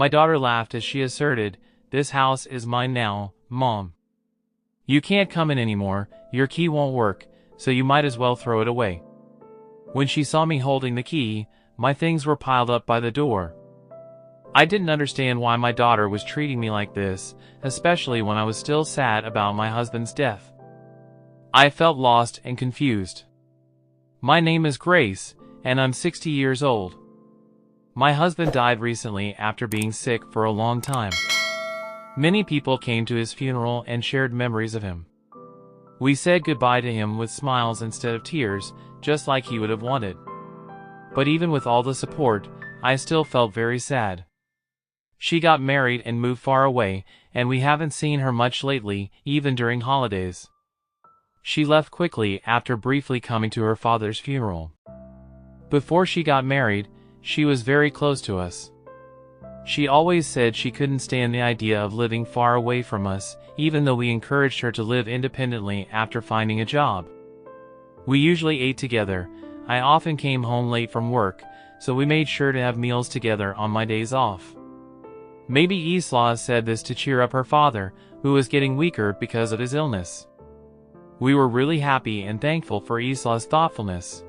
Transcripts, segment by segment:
My daughter laughed as she asserted, "This house is mine now, Mom. You can't come in anymore, your key won't work, so you might as well throw it away." When she saw me holding the key, my things were piled up by the door. I didn't understand why my daughter was treating me like this, especially when I was still sad about my husband's death. I felt lost and confused. My name is Grace, and I'm 60 years old. My husband died recently after being sick for a long time. Many people came to his funeral and shared memories of him. We said goodbye to him with smiles instead of tears, just like he would have wanted. But even with all the support, I still felt very sad. She got married and moved far away, and we haven't seen her much lately, even during holidays. She left quickly after briefly coming to her father's funeral. Before she got married, she was very close to us. She always said she couldn't stand the idea of living far away from us, even though we encouraged her to live independently after finding a job. We usually ate together. I often came home late from work, so we made sure to have meals together on my days off. Maybe Isla said this to cheer up her father, who was getting weaker because of his illness. We were really happy and thankful for Isla's thoughtfulness.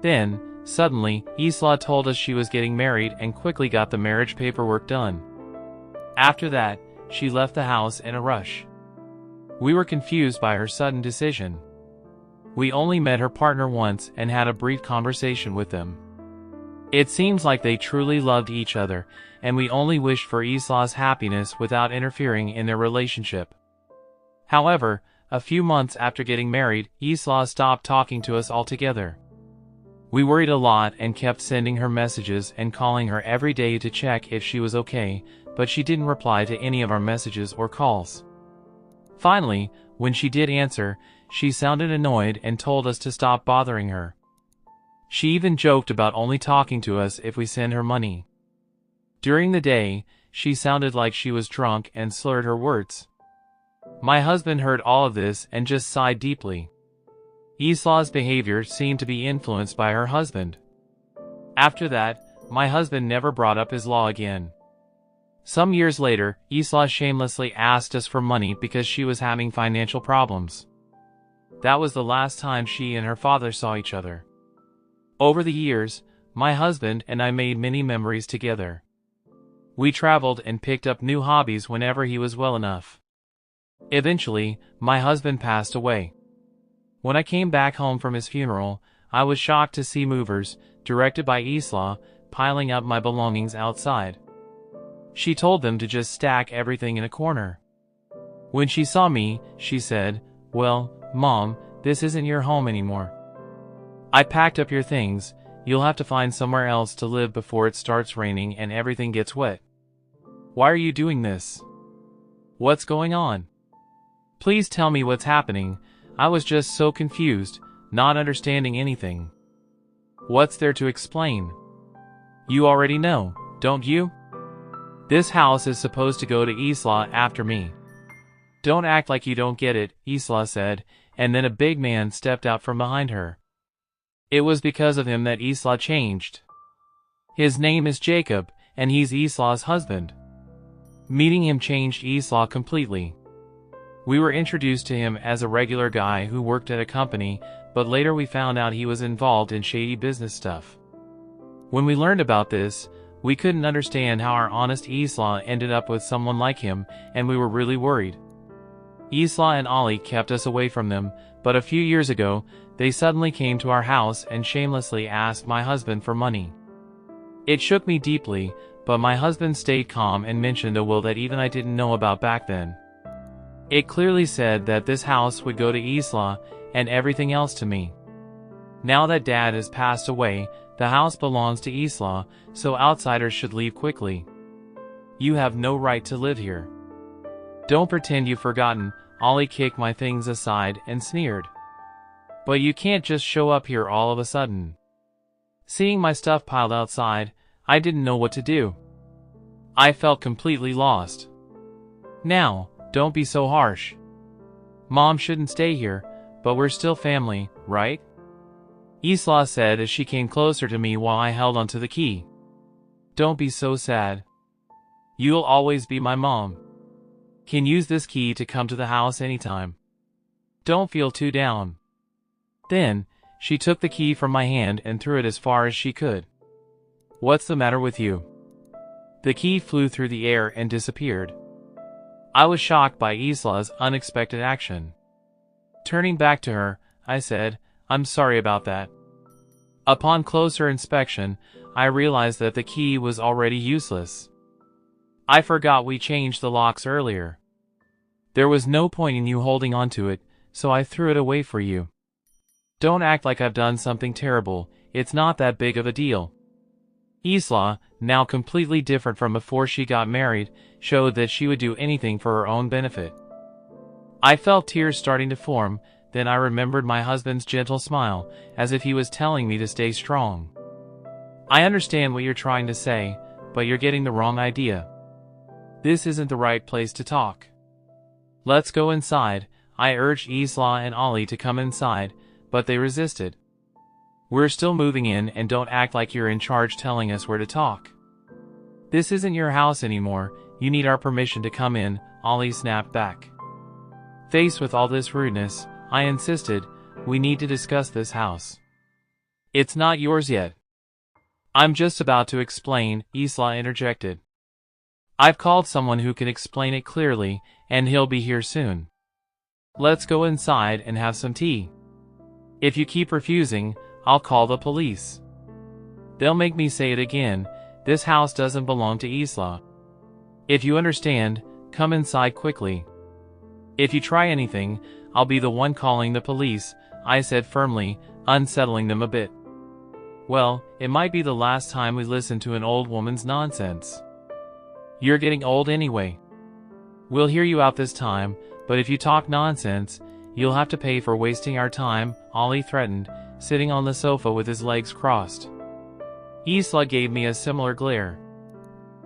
Then, suddenly, Isla told us she was getting married and quickly got the marriage paperwork done. After that, she left the house in a rush. We were confused by her sudden decision. We only met her partner once and had a brief conversation with them. It seems like they truly loved each other, and we only wished for Isla's happiness without interfering in their relationship. However, a few months after getting married, Isla stopped talking to us altogether. We worried a lot and kept sending her messages and calling her every day to check if she was okay, but she didn't reply to any of our messages or calls. Finally, when she did answer, she sounded annoyed and told us to stop bothering her. She even joked about only talking to us if we send her money. During the day, she sounded like she was drunk and slurred her words. My husband heard all of this and just sighed deeply. Isla's behavior seemed to be influenced by her husband. After that, my husband never brought up his law again. Some years later, Isla shamelessly asked us for money because she was having financial problems. That was the last time she and her father saw each other. Over the years, my husband and I made many memories together. We traveled and picked up new hobbies whenever he was well enough. Eventually, my husband passed away. When I came back home from his funeral, I was shocked to see movers, directed by Isla, piling up my belongings outside. She told them to just stack everything in a corner. When she saw me, she said, "Well, Mom, this isn't your home anymore. I packed up your things, you'll have to find somewhere else to live before it starts raining and everything gets wet. Why are you doing this? What's going on? Please tell me what's happening." I was just so confused, not understanding anything. What's there to explain? You already know, don't you? This house is supposed to go to Isla after me. Don't act like you don't get it, Isla said, and then a big man stepped out from behind her. It was because of him that Isla changed. His name is Jacob, and he's Isla's husband. Meeting him changed Isla completely. We were introduced to him as a regular guy who worked at a company, but later we found out he was involved in shady business stuff. When we learned about this, we couldn't understand how our honest Isla ended up with someone like him, and we were really worried. Isla and Ali kept us away from them, but a few years ago, they suddenly came to our house and shamelessly asked my husband for money. It shook me deeply, but my husband stayed calm and mentioned a will that even I didn't know about back then. It clearly said that this house would go to Isla and everything else to me. Now that Dad has passed away, the house belongs to Isla, so outsiders should leave quickly. You have no right to live here. Don't pretend you've forgotten. Ali kicked my things aside and sneered. But you can't just show up here all of a sudden. Seeing my stuff piled outside, I didn't know what to do. I felt completely lost. Now, don't be so harsh. Mom shouldn't stay here, but we're still family, right? Isla said as she came closer to me while I held onto the key. Don't be so sad. You'll always be my mom. Can use this key to come to the house anytime. Don't feel too down." Then, she took the key from my hand and threw it as far as she could. "What's the matter with you?" The key flew through the air and disappeared. I was shocked by Isla's unexpected action. Turning back to her, I said, "I'm sorry about that." Upon closer inspection, I realized that the key was already useless. I forgot we changed the locks earlier. There was no point in you holding onto it, so I threw it away for you. Don't act like I've done something terrible, it's not that big of a deal. Isla, now completely different from before she got married, showed that she would do anything for her own benefit. I felt tears starting to form, then I remembered my husband's gentle smile, as if he was telling me to stay strong. "I understand what you're trying to say, but you're getting the wrong idea. This isn't the right place to talk. Let's go inside." I urged Isla and Ollie to come inside, but they resisted. "We're still moving in, and don't act like you're in charge telling us where to talk. This isn't your house anymore, you need our permission to come in," Ollie snapped back. Faced with all this rudeness, I insisted, "We need to discuss this house. It's not yours yet." "I'm just about to explain," Isla interjected. "I've called someone who can explain it clearly, and he'll be here soon. Let's go inside and have some tea. If you keep refusing, I'll call the police. They'll make me say it again, this house doesn't belong to Isla. If you understand, come inside quickly. If you try anything, I'll be the one calling the police," I said firmly, unsettling them a bit. "Well, it might be the last time we listen to an old woman's nonsense. You're getting old anyway. We'll hear you out this time, but if you talk nonsense, you'll have to pay for wasting our time," Ollie threatened, sitting on the sofa with his legs crossed. Isla gave me a similar glare.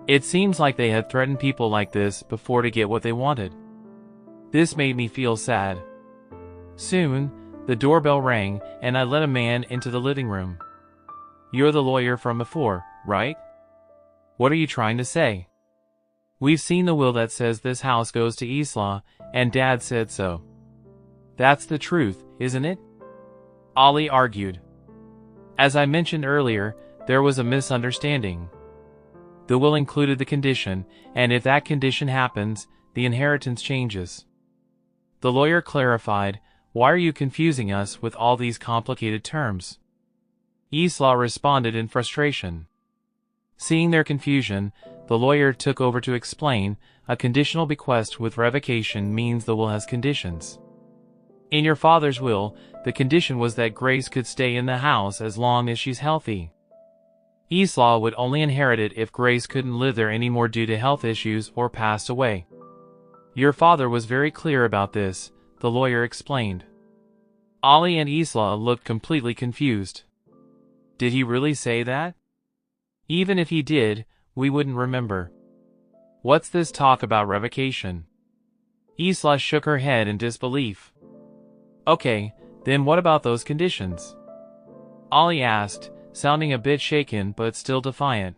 It seems like they had threatened people like this before to get what they wanted. This made me feel sad. Soon, the doorbell rang, and I let a man into the living room. "You're the lawyer from before, right? What are you trying to say?" "We've seen the will that says this house goes to Isla, and Dad said so." "That's the truth, isn't it?" Ollie argued. "As I mentioned earlier, there was a misunderstanding. The will included the condition, and if that condition happens, the inheritance changes." The lawyer clarified, "Why are you confusing us with all these complicated terms?" Isla responded in frustration. Seeing their confusion, the lawyer took over to explain, "A conditional bequest with revocation means the will has conditions. In your father's will, the condition was that Grace could stay in the house as long as she's healthy. Isla would only inherit it if Grace couldn't live there anymore due to health issues or passed away. Your father was very clear about this," the lawyer explained. Ollie and Isla looked completely confused. Did he really say that? Even if he did, we wouldn't remember. What's this talk about revocation? Isla shook her head in disbelief. Okay, then what about those conditions? Ollie asked, sounding a bit shaken but still defiant.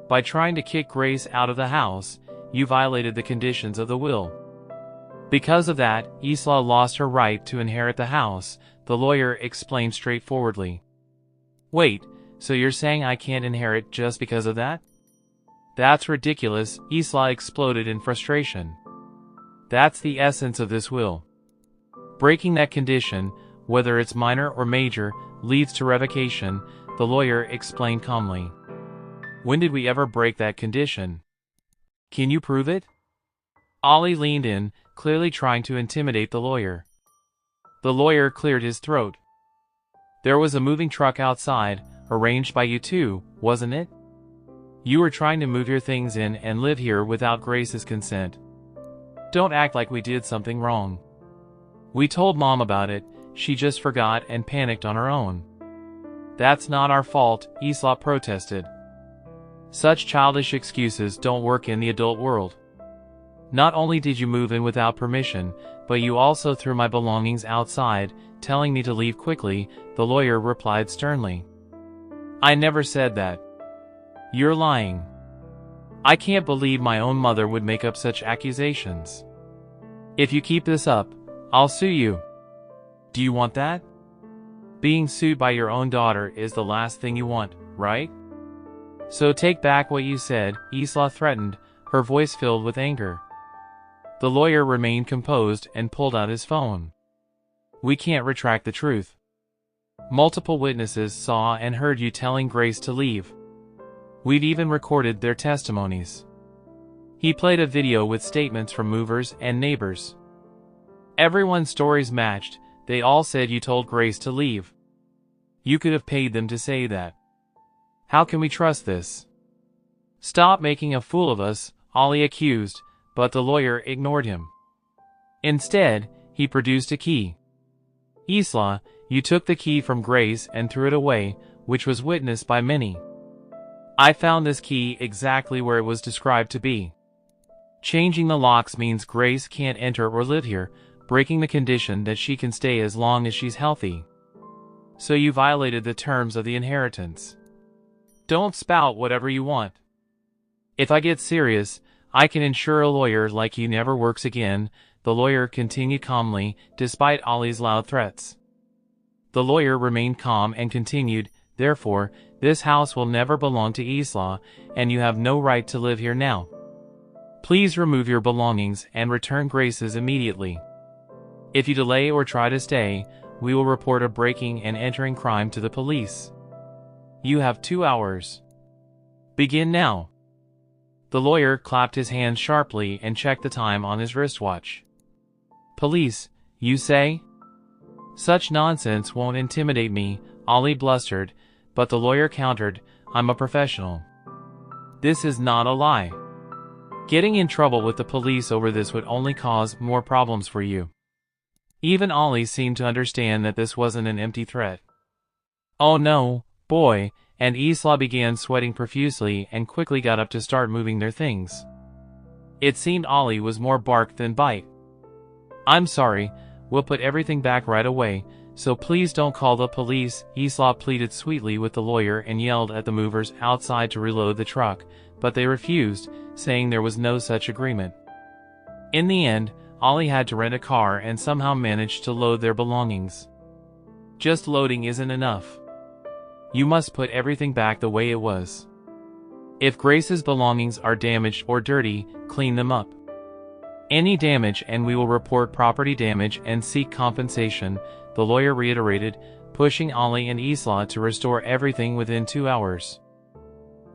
By trying to kick Grace out of the house, you violated the conditions of the will. Because of that, Isla lost her right to inherit the house, the lawyer explained straightforwardly. Wait, so you're saying I can't inherit just because of that? That's ridiculous, Isla exploded in frustration. That's the essence of this will. Breaking that condition, whether it's minor or major, leads to revocation, the lawyer explained calmly. When did we ever break that condition? Can you prove it? Ollie leaned in, clearly trying to intimidate the lawyer. The lawyer cleared his throat. There was a moving truck outside, arranged by you two, wasn't it? You were trying to move your things in and live here without Grace's consent. Don't act like we did something wrong. We told Mom about it, she just forgot and panicked on her own. That's not our fault, Isla protested. Such childish excuses don't work in the adult world. Not only did you move in without permission, but you also threw my belongings outside, telling me to leave quickly, the lawyer replied sternly. I never said that. You're lying. I can't believe my own mother would make up such accusations. If you keep this up, I'll sue you. Do you want that? Being sued by your own daughter is the last thing you want, right? So take back what you said, Isla threatened, her voice filled with anger. The lawyer remained composed and pulled out his phone. We can't retract the truth. Multiple witnesses saw and heard you telling Grace to leave. We've even recorded their testimonies. He played a video with statements from movers and neighbors. Everyone's stories matched. They all said you told Grace to leave. You could have paid them to say that. How can we trust this? Stop making a fool of us, Ollie accused, but the lawyer ignored him. Instead, he produced a key. Isla, you took the key from Grace and threw it away, which was witnessed by many. I found this key exactly where it was described to be. Changing the locks means Grace can't enter or live here, breaking the condition that she can stay as long as she's healthy. So you violated the terms of the inheritance. Don't spout whatever you want. If I get serious, I can ensure a lawyer like you never works again, the lawyer continued calmly, despite Ollie's loud threats. The lawyer remained calm and continued, therefore, this house will never belong to Isla, and you have no right to live here now. Please remove your belongings and return Grace's immediately. If you delay or try to stay, we will report a breaking and entering crime to the police. You have 2 hours. Begin now. The lawyer clapped his hands sharply and checked the time on his wristwatch. Police, you say? Such nonsense won't intimidate me, Ollie blustered, but the lawyer countered, I'm a professional. This is not a lie. Getting in trouble with the police over this would only cause more problems for you. Even Ollie seemed to understand that this wasn't an empty threat. Oh no, boy, and Isla began sweating profusely and quickly got up to start moving their things. It seemed Ollie was more bark than bite. I'm sorry, we'll put everything back right away, so please don't call the police, Isla pleaded sweetly with the lawyer and yelled at the movers outside to reload the truck, but they refused, saying there was no such agreement. In the end, Ollie had to rent a car and somehow managed to load their belongings. Just loading isn't enough. You must put everything back the way it was. If Grace's belongings are damaged or dirty, clean them up. Any damage and we will report property damage and seek compensation, the lawyer reiterated, pushing Ollie and Isla to restore everything within 2 hours.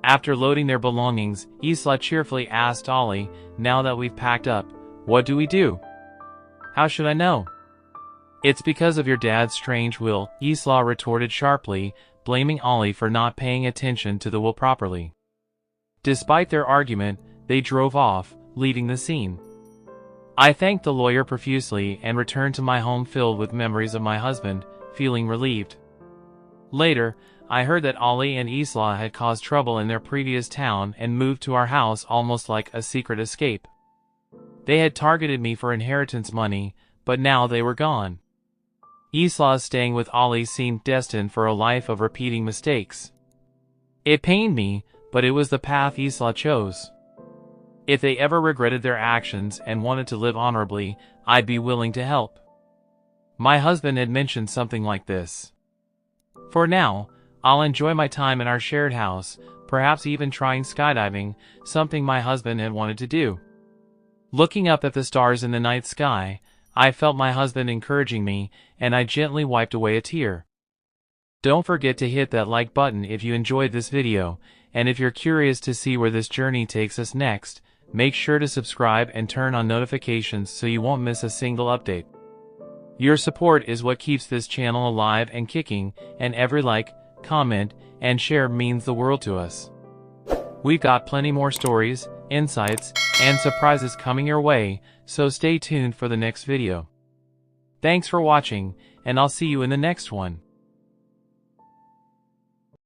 After loading their belongings, Isla cheerfully asked Ollie, now that we've packed up, what do we do? How should I know? It's because of your dad's strange will, Isla retorted sharply, blaming Ollie for not paying attention to the will properly. Despite their argument, they drove off, leaving the scene. I thanked the lawyer profusely and returned to my home filled with memories of my husband, feeling relieved. Later, I heard that Ollie and Isla had caused trouble in their previous town and moved to our house almost like a secret escape. They had targeted me for inheritance money, but now they were gone. Isla staying with Ollie seemed destined for a life of repeating mistakes. It pained me, but it was the path Isla chose. If they ever regretted their actions and wanted to live honorably, I'd be willing to help. My husband had mentioned something like this. For now, I'll enjoy my time in our shared house, perhaps even trying skydiving, something my husband had wanted to do. Looking up at the stars in the night sky, I felt my husband encouraging me, and I gently wiped away a tear. Don't forget to hit that like button if you enjoyed this video, and if you're curious to see where this journey takes us next, make sure to subscribe and turn on notifications so you won't miss a single update. Your support is what keeps this channel alive and kicking, and every like, comment, and share means the world to us. We've got plenty more stories, insights, and surprises coming your way, so stay tuned for the next video. Thanks for watching, and I'll see you in the next one.